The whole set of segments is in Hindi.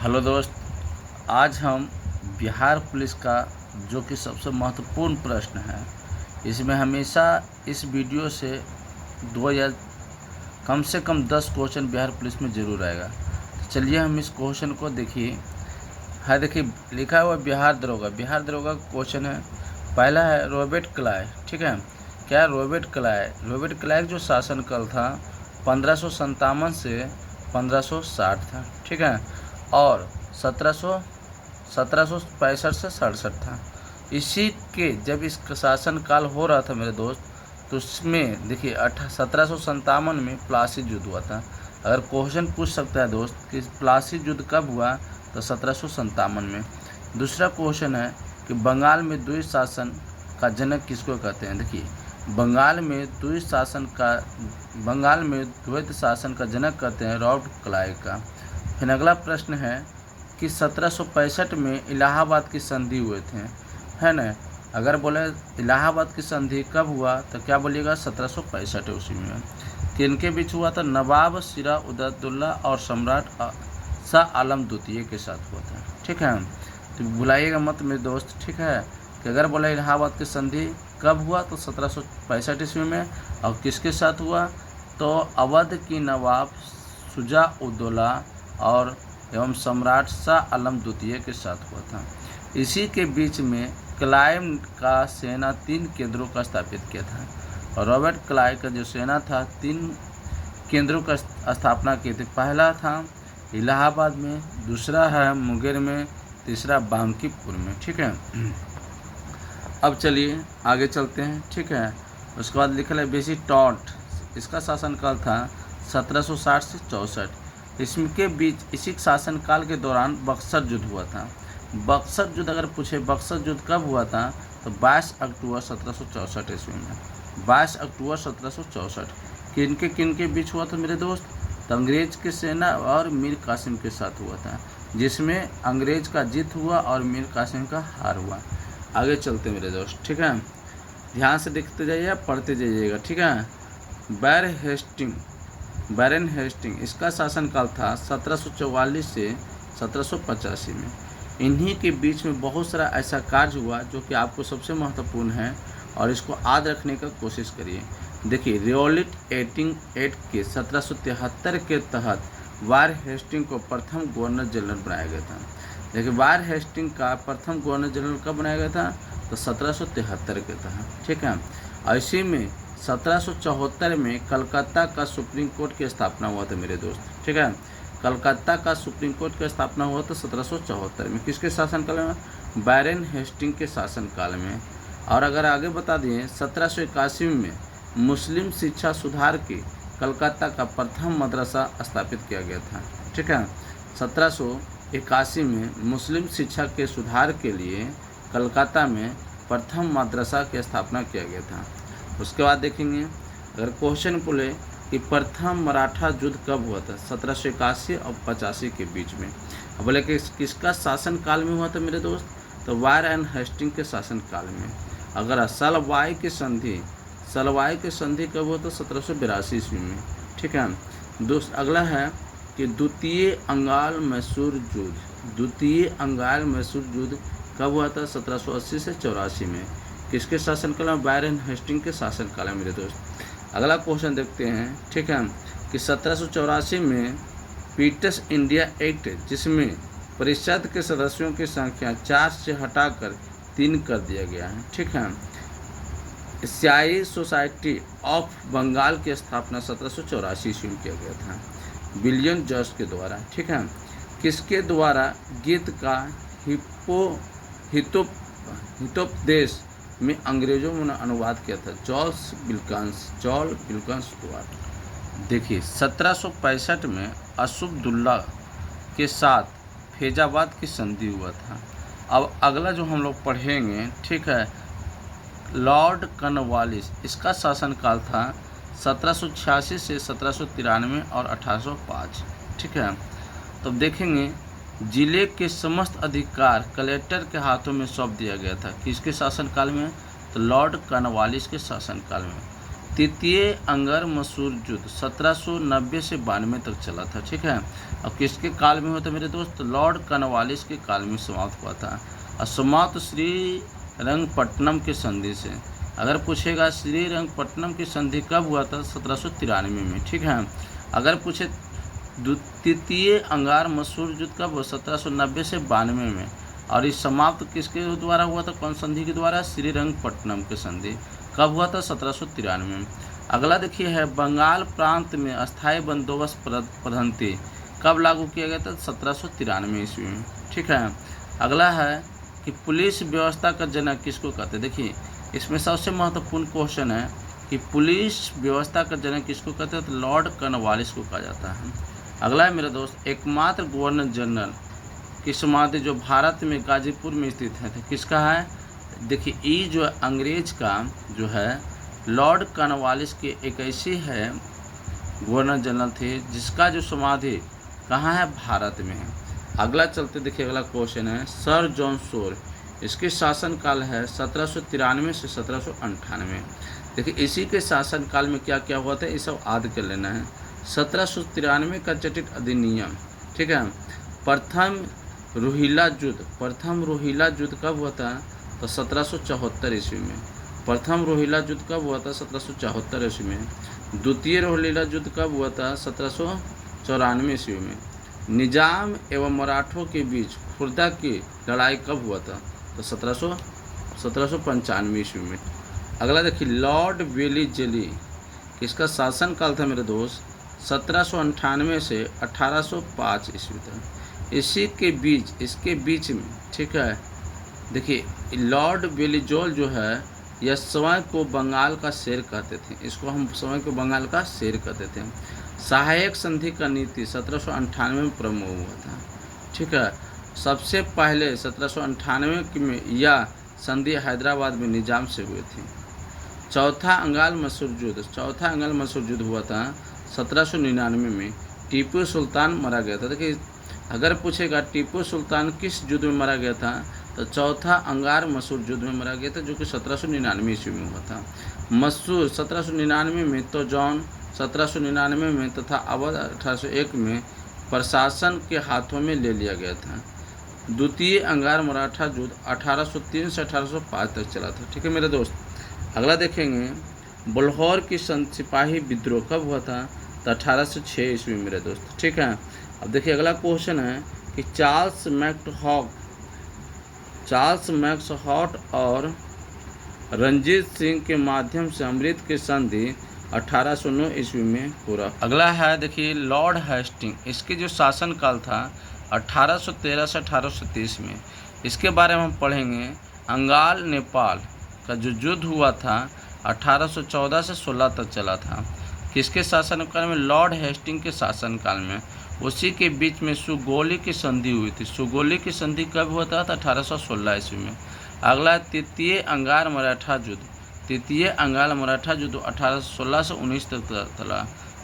हेलो दोस्त, आज हम बिहार पुलिस का जो कि सबसे महत्वपूर्ण प्रश्न है, इसमें हमेशा इस वीडियो से 2 या कम से कम 10 क्वेश्चन बिहार पुलिस में ज़रूर आएगा। तो चलिए हम इस क्वेश्चन को देखिए। देखिए लिखा हुआ बिहार दरोगा का क्वेश्चन है। पहला है रॉबर्ट क्लाइव। ठीक है, क्या रॉबर्ट क्लाइव जो शासनकाल था 1557 से 1560 था। ठीक है, और 1765 से 67 था। इसी के जब इसका शासनकाल हो रहा था मेरे दोस्त, तो उसमें देखिए 1757 में प्लासी युद्ध हुआ था। अगर क्वेश्चन पूछ सकता है दोस्त कि प्लासी युद्ध कब हुआ, तो 1757 में। दूसरा क्वेश्चन है कि बंगाल में द्वैत शासन का जनक किसको कहते हैं। देखिए बंगाल में द्वैत शासन का जनक कहते हैं रॉबर्ट क्लाइव का। फिर अगला प्रश्न है कि 1765 में इलाहाबाद की संधि हुए थे, है ना। अगर बोले इलाहाबाद की संधि कब हुआ, तो क्या बोलिएगा 1765 उसी में। किनके बीच हुआ था, नवाब सिरा उदौला और सम्राट शाह आलम द्वितीय के साथ हुआ था। ठीक है, तो बुलाइएगा मत मेरे दोस्त। ठीक है, कि अगर बोला इलाहाबाद की संधि कब हुआ, तो 1765 ईस्वी में। और किसके साथ हुआ, तो अवध की नवाब शुजा उदौला और एवं सम्राट शाह आलम द्वितीय के साथ हुआ था। इसी के बीच में क्लाइव का सेना 3 केंद्रों का स्थापित किया था। और रॉबर्ट क्लाइव का जो सेना था 3 केंद्रों का स्थापना की थी। पहला था इलाहाबाद में, दूसरा है मुंगेर में, तीसरा बांकीपुर में। ठीक है, अब चलिए आगे चलते हैं। ठीक है, उसके बाद लिखा है बेसी टॉन्ट। इसका शासनकाल था 1760 से 64। इसके बीच इसी शासनकाल के दौरान बक्सर युद्ध हुआ था। बक्सर युद्ध अगर पूछे बक्सर युद्ध कब हुआ था, तो 22 अक्टूबर 1764 ईस्वी में। 22 अक्टूबर 1764 किनके बीच हुआ था मेरे दोस्त, तो अंग्रेज की सेना और मीर कासिम के साथ हुआ था, जिसमें अंग्रेज का जीत हुआ और मीर कासिम का हार हुआ। आगे चलते मेरे दोस्त। ठीक है, ध्यान से देखते जाइए, पढ़ते जाइएगा। ठीक है, बैरन हेस्टिंग इसका शासनकाल था 1744 से 1785 में। इन्हीं के बीच में बहुत सारा ऐसा कार्य हुआ जो कि आपको सबसे महत्वपूर्ण है, और इसको याद रखने का कोशिश करिए। देखिए रियोलिट एक्ट के 1773 के तहत वार हेस्टिंग को प्रथम गवर्नर जनरल बनाया गया था। देखिए वार हेस्टिंग का प्रथम गवर्नर जनरल कब बनाया गया था, तो 1773 के तहत। ठीक है, इसी में 1774 में कलकत्ता का सुप्रीम कोर्ट की स्थापना हुआ था मेरे दोस्त। ठीक है, कलकत्ता का सुप्रीम कोर्ट की स्थापना हुआ था 1774 में। किसके शासनकाल में, बैरन हेस्टिंग के शासनकाल में। और अगर आगे बता दें 1781 में मुस्लिम शिक्षा सुधार के कलकत्ता का प्रथम मदरसा स्थापित किया गया था। ठीक है, 1781 में मुस्लिम शिक्षा के सुधार के लिए कलकत्ता में प्रथम मदरसा की स्थापना किया गया था। उसके बाद देखेंगे अगर क्वेश्चन बोले कि प्रथम मराठा युद्ध कब हुआ था, 1781 और 85 के बीच में। अब बोले कि किसका शासनकाल में हुआ था मेरे दोस्त, तो वारेन हेस्टिंग के शासनकाल में। अगर सलवाई की संधि कब हुआ था, 1782 ईस्वी में। ठीक है, अगला है कि द्वितीय अंगाल मैसूर युद्ध कब हुआ था, 1780 से 84 में। किसके शासनकाल में, बैरन हेस्टिंग के शासनकाल में मेरे दोस्त। अगला क्वेश्चन देखते हैं। ठीक है, कि 1784 में पीटर्स इंडिया एक्ट, जिसमें परिषद के सदस्यों की संख्या 4 से हटाकर 3 कर दिया गया है। ठीक है, स्याही सोसाइटी ऑफ बंगाल की स्थापना 1784 ईस्वी में किया गया था विलियम जॉर्ज के द्वारा। ठीक है, किसके द्वारा गीत का हितोपदेश में अंग्रेजों ने अनुवाद किया था, जॉल विल्कन्स द्वारा। देखिए 1765 में असुफदुल्ला के साथ फैजाबाद की संधि हुआ था। अब अगला जो हम लोग पढ़ेंगे, ठीक है, लॉर्ड कॉर्नवालिस, इसका शासनकाल था 1786 से 1793 और 1805। ठीक है, तो देखेंगे जिले के समस्त अधिकार कलेक्टर के हाथों में सौंप दिया गया था। किसके शासनकाल में, तो लॉर्ड कॉर्नवालिस के शासनकाल में। तृतीय अंगर मसूर युद्ध 1790 से 92 तक चला था। ठीक है, अब किसके काल में हुआ था मेरे दोस्त? लॉर्ड कॉर्नवालिस के काल में समाप्त हुआ था। और समाप्त श्रीरंगपट्टनम की संधि से। अगर पूछेगा श्रीरंगपट्टनम की संधि कब हुआ था? 1793 में। ठीक है, अगर पूछे तृतीय अंगार मसूर युद्ध कब हुआ? 1790 से 92 में। और इस समाप्त किसके द्वारा हुआ था? कौन संधि के द्वारा? श्रीरंगपट्टनम की संधि। कब हुआ था? 1793 में। अगला देखिए है बंगाल प्रांत में अस्थायी बंदोबस्त पद्धति कब लागू किया गया था? 1793 ईस्वी में। ठीक है, अगला है कि पुलिस व्यवस्था का जनक किसको कहते हैं? देखिए इसमें सबसे महत्वपूर्ण क्वेश्चन है कि पुलिस व्यवस्था का जनक किसको कहते हैं? तो लॉर्ड कॉर्नवालिस को कहा जाता है। अगला है मेरे दोस्त एकमात्र गवर्नर जनरल की समाधि जो भारत में गाजीपुर में स्थित है तो किसका है? देखिए ये जो अंग्रेज का जो है लॉर्ड कॉर्नवालिस के एक ऐसी है गवर्नर जनरल थे जिसका जो समाधि कहाँ है? भारत में है। अगला चलते देखिए, अगला क्वेश्चन है सर जॉन शोर, इसके शासनकाल है 1793 से 1798। देखिए इसी के शासनकाल में क्या क्या हुआ था ये सब याद कर लेना है। 1793 का चटित अधिनियम। ठीक है, प्रथम रोहिला युद्ध कब हुआ था? तो 1774 ईस्वी में। प्रथम रोहिला युद्ध कब हुआ था? 1774 ईस्वी में। द्वितीय रोहिला युद्ध कब हुआ था? 1794 ईस्वी में। निजाम एवं मराठों के बीच खुर्दा की लड़ाई कब हुआ था? तो 1795 ईस्वी में। अगला देखिए लॉर्ड वेलीजेली, किसका शासनकाल था मेरे दोस्त? 1798 से 1805 ईस्वी तक। इसके बीच में ठीक है, देखिए लॉर्ड वेलीजोल जो है यह स्वयं को बंगाल का शेर कहते थे। इसको हम स्वयं को बंगाल का शेर कहते थे। सहायक संधि का नीति 1798 में प्रमुख हुआ था। ठीक है, सबसे पहले 1798 में यह संधि हैदराबाद में निजाम से हुई थी। चौथा अंगाल मसूर युद्ध हुआ था 1799 में। टीपू सुल्तान मारा गया था। देखिए अगर पूछेगा टीपू सुल्तान किस युद्ध में मारा गया था तो चौथा अंगार मसूर युद्ध में मारा गया था जो कि 1799 ईस्वी में हुआ था। मसूर 1799 में तो जॉन 1799 में तथा अवध 1801 में प्रशासन के हाथों में ले लिया गया था। द्वितीय अंगार मराठा युद्ध 1803 से 1805 तक चला था। ठीक है मेरे दोस्त, अगला देखेंगे बुल्हौर की सिपाही विद्रोह कब हुआ था? तो 1806 ईस्वी में मेरे दोस्त। ठीक है, अब देखिए अगला क्वेश्चन है कि चार्ल्स मैक्सहॉट और रंजीत सिंह के माध्यम से अमृत की संधि 1809 ईस्वी में पूरा। अगला है देखिए लॉर्ड हेस्टिंग, इसके जो शासनकाल था 1813 से 1830 में। इसके बारे में हम पढ़ेंगे। अंगाल नेपाल का जो युद्ध हुआ था 1814 से 16 तक चला था। किसके शासनकाल में? लॉर्ड हेस्टिंग के शासनकाल में। उसी के बीच में सुगोली की संधि हुई थी। सुगोली की संधि कब हुआ था? 1816 ईस्वी में। अगला तृतीय अंगार मराठा युद्ध 1816 से 19 तक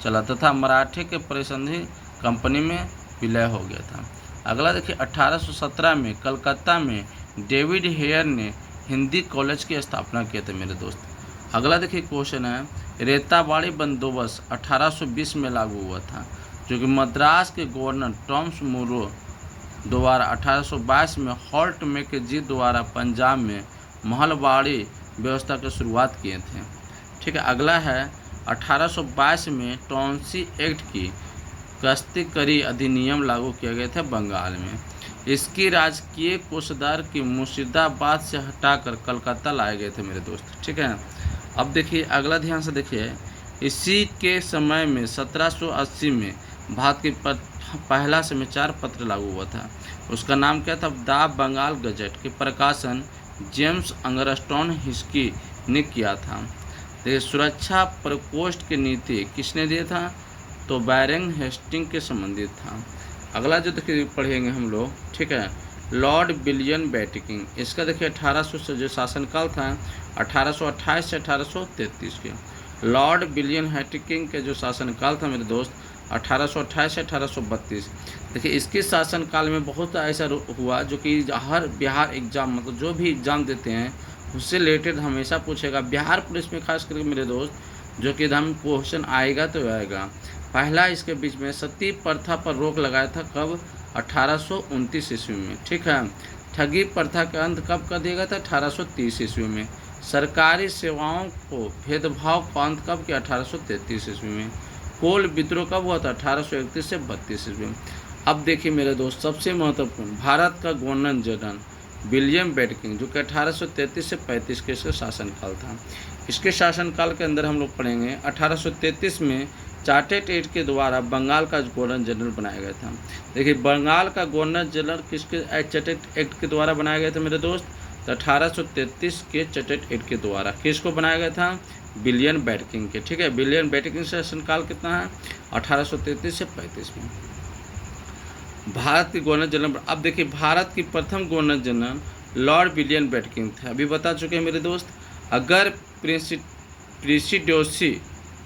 चला तथा मराठे के परिसंधि कंपनी में विलय हो गया था। अगला देखिए 1817 में कलकत्ता में डेविड हेयर ने हिंदी कॉलेज की स्थापना किए थे मेरे दोस्त। अगला देखिए क्वेश्चन है रेताबाड़ी बंदोबस्त 1820 में लागू हुआ था जो कि मद्रास के गवर्नर टॉमस मुरो द्वारा 1822 में हॉल्ट मैकेजी द्वारा पंजाब में महलबाड़ी व्यवस्था की शुरुआत किए थे। ठीक है, अगला है 1822 में टॉन्सी एक्ट की कश्तकरी अधिनियम लागू किया गया था बंगाल में। इसकी राजकीय कोषागार की मुर्शिदाबाद से हटाकर कलकत्ता लाए गए थे मेरे दोस्त। ठीक है, अब देखिए अगला ध्यान से देखिए। इसी के समय में 1780 में भारत की पहला समाचार पत्र लागू हुआ था। उसका नाम क्या था? द बंगाल गजट के प्रकाशन जेम्स अंगरस्टोन हिस्की ने किया था। देखिए सुरक्षा प्रकोष्ठ की नीति किसने दिया था? तो बैरन हेस्टिंग के संबंधित था। अगला जो देखिए पढ़ेंगे हम लोग। ठीक है, लॉर्ड विलियम बेटिकिंग, इसका देखिए 1800 से जो शासनकाल था 1828 से 1833 के। लॉर्ड विलियम बेटिकिंग के जो शासनकाल था मेरे दोस्त 1828 से 1832। देखिए इसके शासनकाल में बहुत ऐसा हुआ जो कि हर बिहार एग्जाम मतलब जो भी एग्ज़ाम देते हैं उससे रिलेटेड हमेशा पूछेगा। बिहार पुलिस में खास करके मेरे दोस्त जो कि एग्जाम में क्वेश्चन आएगा तो आएगा। पहला इसके बीच में सती प्रथा पर रोक लगाया था कब? 1829 ईस्वी में। ठीक है। ठगी प्रथा का अंत कब कर दिया गया था? 1830 ईस्वी में। सरकारी सेवाओं को भेदभाव का अंत कब किया? 1833 ईस्वी में। कोल विद्रोह कब हुआ था? 1831 से 32 ईस्वी में। अब देखिए मेरे दोस्त, सबसे महत्वपूर्ण, भारत का गवर्नर जनरल विलियम बेंटिंक, जो कि 1833 से 35 के इसका शासनकाल था। इसके शासनकाल के अंदर हम लोग पढ़ेंगे 1833 में चार्टेड एक्ट के द्वारा बंगाल का गवर्नर जनरल बनाया गया था। देखिए बंगाल का गवर्नर जनरल किसके चार्टेड एक्ट के द्वारा बनाया गया था मेरे दोस्त? तो 1833 के चार्टेड एक्ट के द्वारा किसको बनाया गया था? विलियम बेंटिंक के। ठीक है। विलियम बेंटिंक शासनकाल कितना है? 1833 से 35 में। भारत के गवर्नर जनरल, अब देखिए भारत की प्रथम governor general Lord William Bentinck थे, अभी बता चुके हैं मेरे दोस्त। अगर प्रेसिडेंसी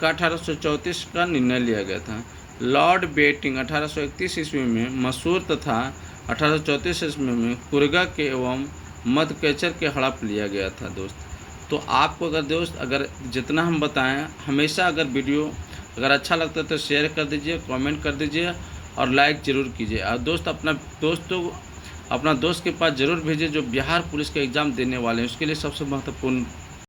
का 1834 का निर्णय लिया गया था। लॉर्ड बेंटिंक 1831 ईस्वी में मैसूर तथा 1834 ईस्वी में कुर्गा के एवं मधुकेचर के हड़प लिया गया था दोस्त। तो आपको अगर दोस्त, अगर जितना हम बताएं, हमेशा अगर वीडियो अगर अच्छा लगता है तो शेयर कर दीजिए, कमेंट कर दीजिए और लाइक ज़रूर कीजिए। और दोस्त अपना दोस्त के पास ज़रूर भेजिए जो बिहार पुलिस का एग्ज़ाम देने वाले हैं, उसके लिए सबसे महत्वपूर्ण